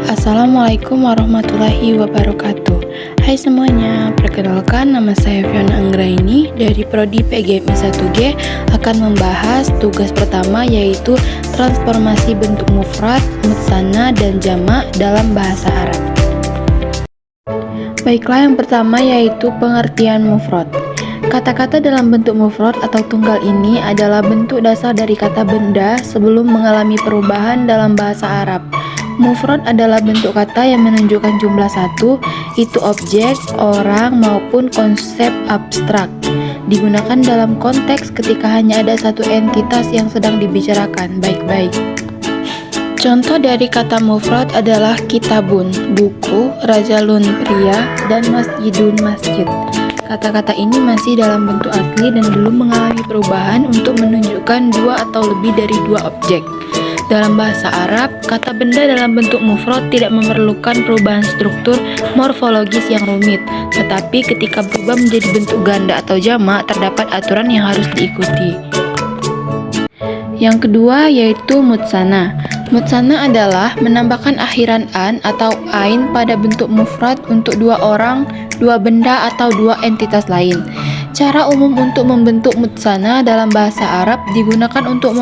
Assalamualaikum warahmatullahi wabarakatuh. Hai semuanya, perkenalkan nama saya Fiona Anggraini dari Prodi PGMI 1G akan membahas tugas pertama yaitu transformasi bentuk mufrad, mutsana, dan jamak dalam bahasa Arab. Baiklah, yang pertama yaitu pengertian mufrad. Kata-kata dalam bentuk mufrad atau tunggal ini adalah bentuk dasar dari kata benda sebelum mengalami perubahan dalam bahasa Arab. Mufrad adalah bentuk kata yang menunjukkan jumlah satu, itu objek, orang, maupun konsep abstrak. Digunakan dalam konteks ketika hanya ada satu entitas yang sedang dibicarakan. Baik-baik. Contoh dari kata mufrad adalah kitabun, buku, rajulun, pria, dan masjidun, masjid. Kata-kata ini masih dalam bentuk asli dan belum mengalami perubahan untuk menunjukkan dua atau lebih dari dua objek. Dalam bahasa Arab, kata benda dalam bentuk mufrad tidak memerlukan perubahan struktur morfologis yang rumit, tetapi ketika berubah menjadi bentuk ganda atau jamak, terdapat aturan yang harus diikuti. Yang kedua yaitu mutsana. Mutsana adalah menambahkan akhiran an atau ain pada bentuk mufrad untuk dua orang, dua benda, atau dua entitas lain. Cara umum untuk membentuk mutsana dalam bahasa Arab digunakan untuk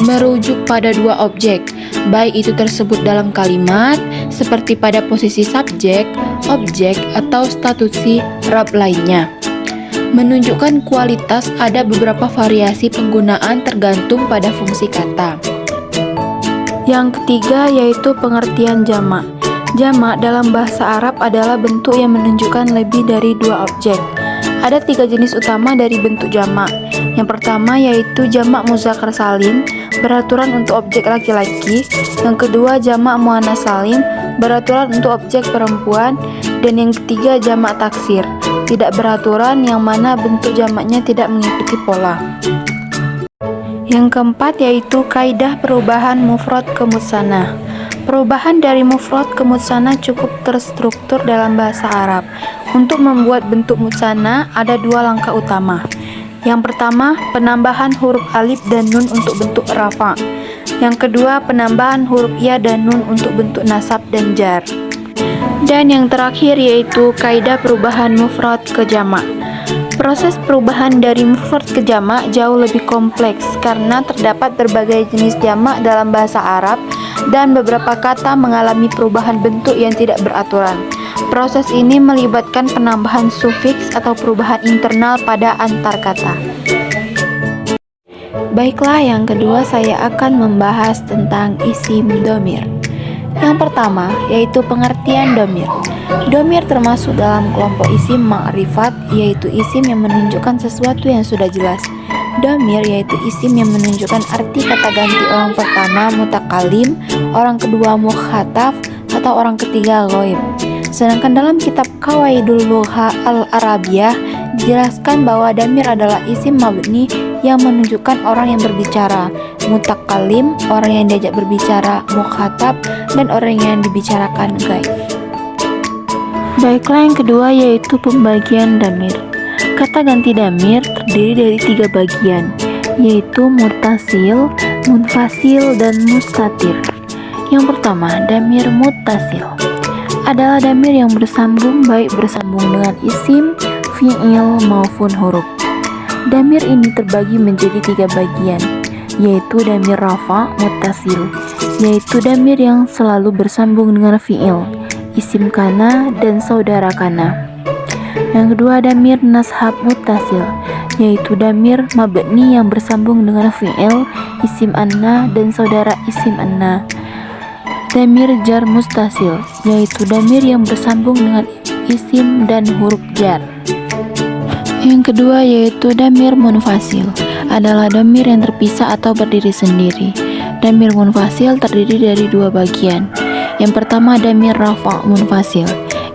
merujuk pada dua objek, baik itu tersebut dalam kalimat, seperti pada posisi subjek, objek, atau statusi verb lainnya. Menunjukkan kualitas ada beberapa variasi penggunaan tergantung pada fungsi kata. Yang ketiga yaitu pengertian jamak. Jamak dalam bahasa Arab adalah bentuk yang menunjukkan lebih dari dua objek. Ada tiga jenis utama dari bentuk jamak. Yang pertama yaitu jamak muzakkar salim, beraturan untuk objek laki-laki. Yang kedua jamak muannats salim, beraturan untuk objek perempuan. Dan yang ketiga jamak taksir, tidak beraturan, yang mana bentuk jamaknya tidak mengikuti pola. Yang keempat yaitu kaidah perubahan mufrad ke mutsana. Perubahan dari mufrad ke mutsana cukup terstruktur dalam bahasa Arab. Untuk membuat bentuk mutsana ada dua langkah utama. Yang pertama, penambahan huruf alif dan nun untuk bentuk rafa. Yang kedua, penambahan huruf ya dan nun untuk bentuk nasab dan jar. Dan yang terakhir yaitu kaidah perubahan mufrad ke jamak. Proses perubahan dari mufrad ke jamak jauh lebih kompleks karena terdapat berbagai jenis jamak dalam bahasa Arab dan beberapa kata mengalami perubahan bentuk yang tidak beraturan. Proses ini melibatkan penambahan sufiks atau perubahan internal pada antar kata. Baiklah, yang kedua saya akan membahas tentang isim domir. Yang pertama yaitu pengertian domir. Domir termasuk dalam kelompok isim ma'rifat, yaitu isim yang menunjukkan sesuatu yang sudah jelas. Domir yaitu isim yang menunjukkan arti kata ganti orang pertama mutakalim, orang kedua mukhatab, atau orang ketiga ghaib. Sedangkan dalam kitab Qawaidul Lugha Al-Arabiyah dijelaskan bahwa damir adalah isim mabni yang menunjukkan orang yang berbicara, mutakalim, orang yang diajak berbicara, mukhatab, dan orang yang dibicarakan, ghaib. Baiklah, yang kedua yaitu pembagian damir. Kata ganti damir terdiri dari tiga bagian, yaitu muttasil, munfasil, dan mustatir. Yang pertama, damir muttasil adalah damir yang bersambung, baik bersambung dengan isim, fi'il, maupun huruf. Damir ini terbagi menjadi tiga bagian, yaitu damir rafa muttasil, yaitu damir yang selalu bersambung dengan fi'il, isim kana, dan saudara kana. Yang kedua, damir nashab muttasil, yaitu damir mabni yang bersambung dengan fi'il, isim anna, dan saudara isim anna. Damir jar mustasil, yaitu damir yang bersambung dengan isim dan huruf jar. Yang kedua yaitu damir munfasil, adalah damir yang terpisah atau berdiri sendiri. Damir munfasil terdiri dari dua bagian. Yang pertama damir rafa munfasil,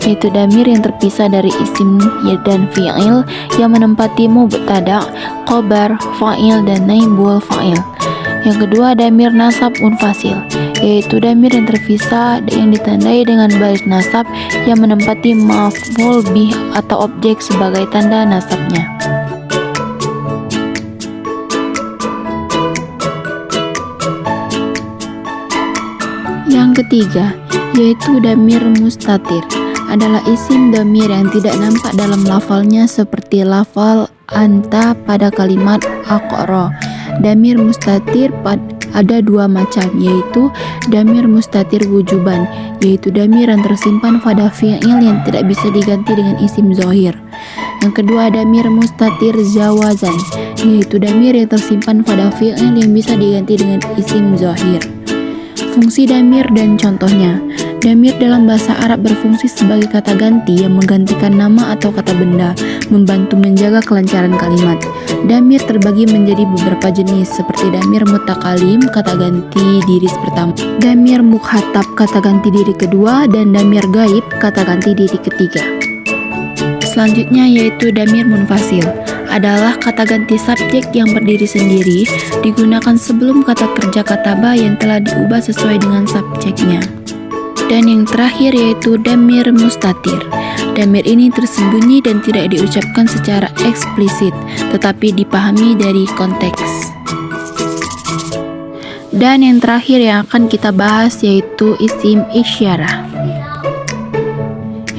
yaitu damir yang terpisah dari isim dan fi'il yang menempati mubtada, khobar, fa'il, dan naibul fa'il. Yang kedua damir nasab munfasil, yaitu damir yang terpisah yang ditandai dengan baris nasab yang menempati maf'ul bih atau objek sebagai tanda nasabnya. Yang ketiga, yaitu damir mustatir, adalah isim damir yang tidak nampak dalam lafalnya seperti lafal anta pada kalimat aqra. Damir mustatir ada dua macam, yaitu damir mustatir wujuban, yaitu damir yang tersimpan pada fi'il yang tidak bisa diganti dengan isim zahir. Yang kedua, damir mustatir jawazan, yaitu damir yang tersimpan pada fi'il yang bisa diganti dengan isim zahir. Fungsi damir dan contohnya. Damir dalam bahasa Arab berfungsi sebagai kata ganti yang menggantikan nama atau kata benda, membantu menjaga kelancaran kalimat. Damir terbagi menjadi beberapa jenis, seperti damir mutakalim, kata ganti diri pertama, damir mukhatab, kata ganti diri kedua, dan damir gaib, kata ganti diri ketiga. Selanjutnya yaitu damir munfasil, adalah kata ganti subjek yang berdiri sendiri, digunakan sebelum kata kerja kataba yang telah diubah sesuai dengan subjeknya. Dan yang terakhir yaitu damir mustatir. Damir ini tersembunyi dan tidak diucapkan secara eksplisit, tetapi dipahami dari konteks. Dan yang terakhir yang akan kita bahas yaitu isim isyarah.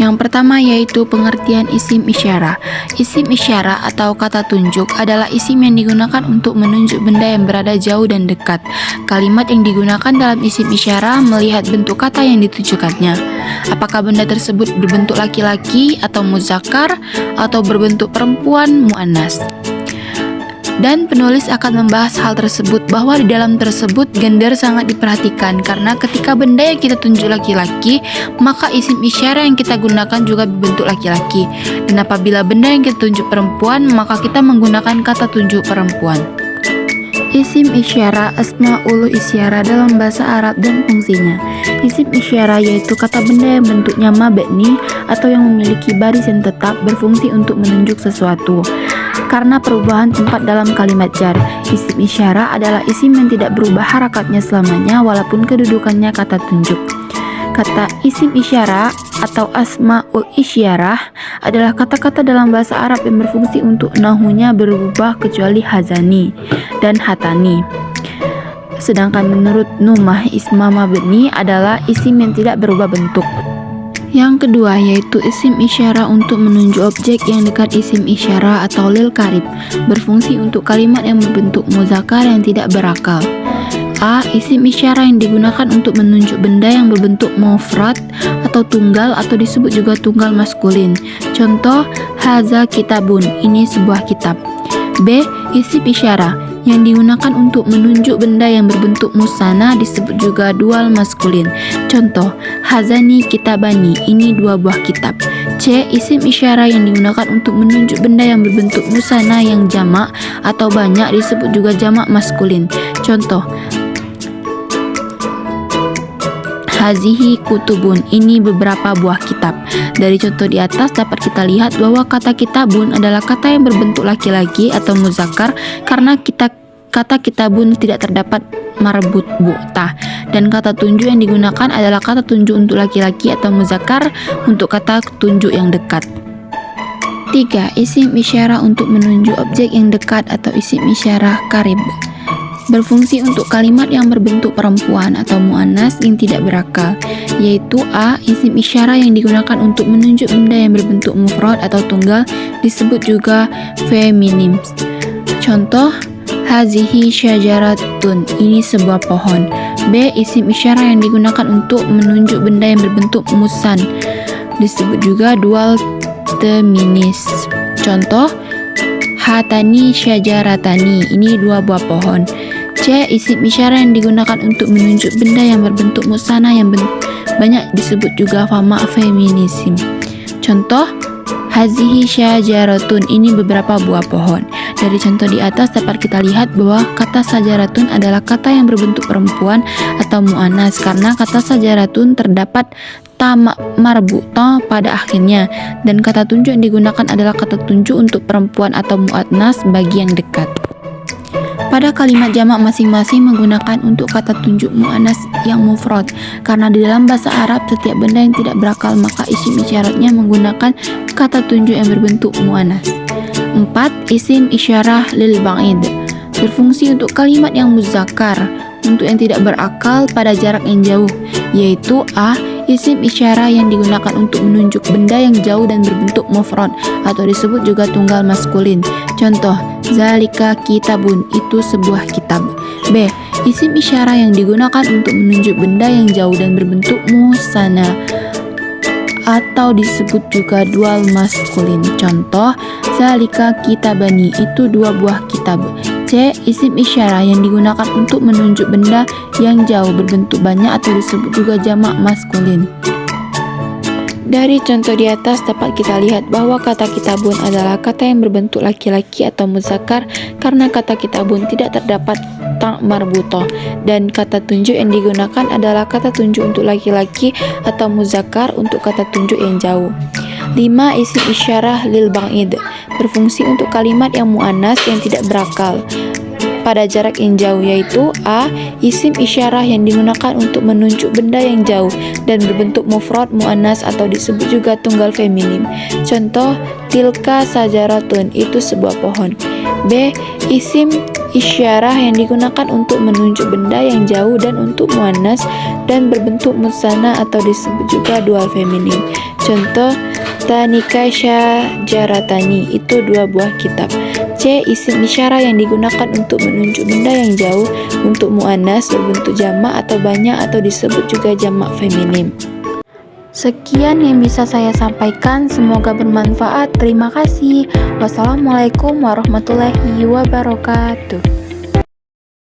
Yang pertama yaitu pengertian isim isyarah. Isim isyarah atau kata tunjuk adalah isim yang digunakan untuk menunjuk benda yang berada jauh dan dekat. Kalimat yang digunakan dalam isim isyarah melihat bentuk kata yang ditujukannya. Apakah benda tersebut berbentuk laki-laki atau muzakkar atau berbentuk perempuan muannas. Dan penulis akan membahas hal tersebut bahwa di dalam tersebut gender sangat diperhatikan, karena ketika benda yang kita tunjuk laki-laki, maka isim isyarah yang kita gunakan juga berbentuk laki-laki. Dan apabila benda yang kita tunjuk perempuan, maka kita menggunakan kata tunjuk perempuan. Isim isyarah asmaul isyarah dalam bahasa Arab dan fungsinya. Isim isyarah yaitu kata benda yang bentuknya mabni atau yang memiliki baris yang tetap, berfungsi untuk menunjuk sesuatu. Karena perubahan tempat dalam kalimat jar, isim isyarah adalah isim yang tidak berubah harakatnya selamanya walaupun kedudukannya kata tunjuk. Kata isim isyarah atau asmaul isyarah adalah kata-kata dalam bahasa Arab yang berfungsi untuk nahunya berubah kecuali hazani dan hatani. Sedangkan menurut Numah, isma mabni adalah isim yang tidak berubah bentuk. Yang kedua yaitu isim isyarah untuk menunjuk objek yang dekat isim isyarah atau lil karib, berfungsi untuk kalimat yang berbentuk muzakkar yang tidak berakal. A. Isim isyarah yang digunakan untuk menunjuk benda yang berbentuk mufrad atau tunggal atau disebut juga tunggal maskulin. Contoh, haza kitabun, ini sebuah kitab. B. Isim isyarah yang digunakan untuk menunjuk benda yang berbentuk musanna disebut juga dual maskulin. Contoh, hazani kitabani, ini dua buah kitab. C. Isim isyarah yang digunakan untuk menunjuk benda yang berbentuk musanna yang jamak atau banyak disebut juga jamak maskulin. Contoh, hazihi kutubun, ini beberapa buah kitab. Dari contoh di atas dapat kita lihat bahwa kata kitabun adalah kata yang berbentuk laki-laki atau muzakkar karena kata kitabun tidak terdapat marbut bu'tah, dan kata tunjuk yang digunakan adalah kata tunjuk untuk laki-laki atau muzakkar untuk kata tunjuk yang dekat. 3. Isim isyarah untuk menunjuk objek yang dekat atau isim isyarah karib, berfungsi untuk kalimat yang berbentuk perempuan atau muannas yang tidak berakal, yaitu A. Isim isyarah yang digunakan untuk menunjuk benda yang berbentuk mufrad atau tunggal disebut juga feminim. Contoh, hazihi syajaratun, ini sebuah pohon. B. Isim isyarah yang digunakan untuk menunjuk benda yang berbentuk musan disebut juga dual feminis. Contoh, hatani syajaratani, ini dua buah pohon. C. Isim isyarah yang digunakan untuk menunjuk benda yang berbentuk musanna yang banyak disebut juga fama feminism. Contoh, hazihi syajaratun, ini beberapa buah pohon. Dari contoh di atas dapat kita lihat bahwa kata sajaratun adalah kata yang berbentuk perempuan atau muannas karena kata sajaratun terdapat ta marbuta pada akhirnya, dan kata tunjuk yang digunakan adalah kata tunjuk untuk perempuan atau muannas bagi yang dekat. Pada kalimat jamak masing-masing menggunakan untuk kata tunjuk muannas yang mufrad, karena di dalam bahasa Arab setiap benda yang tidak berakal maka isim isyaratnya menggunakan kata tunjuk yang berbentuk muannas. 4. Isim isyarah lil ba'id, berfungsi untuk kalimat yang muzakkar, untuk yang tidak berakal pada jarak yang jauh, yaitu A. Isim isyarah yang digunakan untuk menunjuk benda yang jauh dan berbentuk mufrad atau disebut juga tunggal maskulin. Contoh, zalika kitabun, itu sebuah kitab. B. Isim isyarah yang digunakan untuk menunjuk benda yang jauh dan berbentuk musanna atau disebut juga dual maskulin. Contoh, zalika kitabani, itu dua buah kitab. C. Isim isyarah yang digunakan untuk menunjuk benda yang jauh berbentuk banyak atau disebut juga jamak maskulin. Dari contoh di atas dapat kita lihat bahwa kata kitabun adalah kata yang berbentuk laki-laki atau muzakkar karena kata kitabun tidak terdapat ta' marbutoh, dan kata tunjuk yang digunakan adalah kata tunjuk untuk laki-laki atau muzakkar untuk kata tunjuk yang jauh. 5. Isim isyarah lil ba'id berfungsi untuk kalimat yang muannas yang tidak berakal pada jarak yang jauh, yaitu A. Isim isyarah yang digunakan untuk menunjuk benda yang jauh dan berbentuk mufrad muannas atau disebut juga tunggal feminim. Contoh, tilka sajaratun, itu sebuah pohon. B. Isim isyarah yang digunakan untuk menunjuk benda yang jauh dan untuk muannas dan berbentuk musanna atau disebut juga dual feminim. Contoh, tanika syajaratani, itu dua buah kitab. C. Isim isyarah yang digunakan untuk menunjuk benda yang jauh untuk muannas berbentuk jamak atau banyak atau disebut juga jamak feminim. Sekian yang bisa saya sampaikan, semoga bermanfaat. Terima kasih. Wassalamualaikum warahmatullahi wabarakatuh.